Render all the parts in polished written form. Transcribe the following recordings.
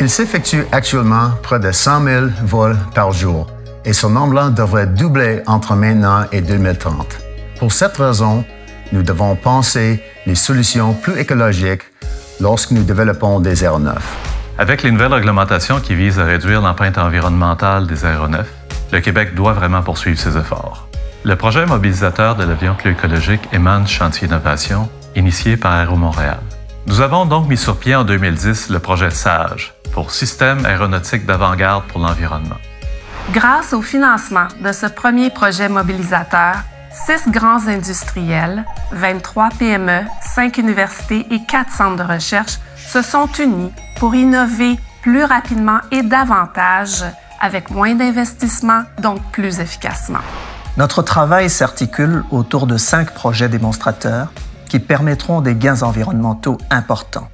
Il s'effectue actuellement près de 100 000 vols par jour et son nombre devrait doubler entre maintenant et 2030. Pour cette raison, nous devons penser les solutions plus écologiques lorsque nous développons des aéronefs. Avec les nouvelles réglementations qui visent à réduire l'empreinte environnementale des aéronefs, le Québec doit vraiment poursuivre ses efforts. Le projet mobilisateur de l'avion plus écologique émane du chantier d'innovation initié par Aéro Montréal. Nous avons donc mis sur pied en 2010 le projet SAGE pour Système aéronautique d'avant-garde pour l'environnement. Grâce au financement de ce premier projet mobilisateur, 6 grands industriels, 23 PME, 5 universités et 4 centres de recherche se sont unis pour innover plus rapidement et davantage avec moins d'investissement, donc plus efficacement. Notre travail s'articule autour de 5 projets démonstrateurs qui permettront des gains environnementaux importants.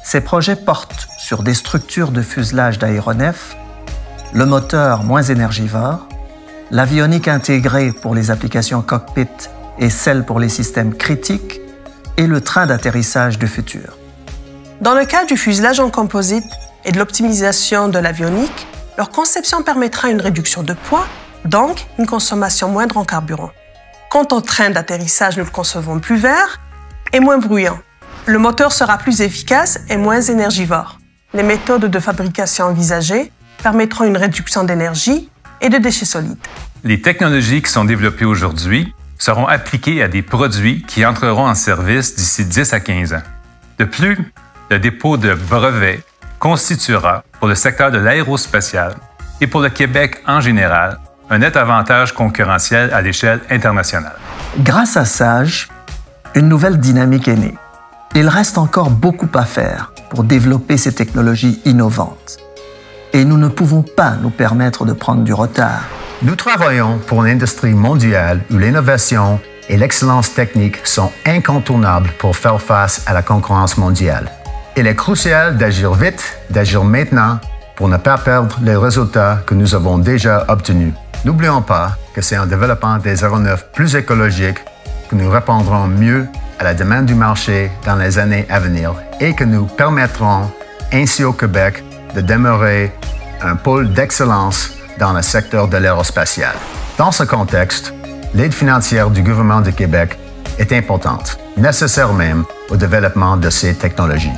Ces projets portent sur des structures de fuselage d'aéronefs, le moteur moins énergivore, l'avionique intégrée pour les applications cockpit et celle pour les systèmes critiques, et le train d'atterrissage du futur. Dans le cas du fuselage en composite et de l'optimisation de l'avionique, leur conception permettra une réduction de poids, donc une consommation moindre en carburant. Quant au train d'atterrissage, nous le concevons plus vert et moins bruyant. Le moteur sera plus efficace et moins énergivore. Les méthodes de fabrication envisagées permettront une réduction d'énergie et de déchets solides. Les technologies qui sont développées aujourd'hui seront appliquées à des produits qui entreront en service d'ici 10 à 15 ans. De plus, le dépôt de brevets constituera, pour le secteur de l'aérospatial et pour le Québec en général, un net avantage concurrentiel à l'échelle internationale. Grâce à SAGE, une nouvelle dynamique est née. Il reste encore beaucoup à faire pour développer ces technologies innovantes. Et nous ne pouvons pas nous permettre de prendre du retard. Nous travaillons pour une industrie mondiale où l'innovation et l'excellence technique sont incontournables pour faire face à la concurrence mondiale. Il est crucial d'agir vite, d'agir maintenant, pour ne pas perdre les résultats que nous avons déjà obtenus. N'oublions pas que c'est en développant des aéronefs plus écologiques que nous répondrons mieux à la demande du marché dans les années à venir et que nous permettrons ainsi au Québec de demeurer un pôle d'excellence dans le secteur de l'aérospatial. Dans ce contexte, l'aide financière du gouvernement du Québec est importante, nécessaire même au développement de ces technologies.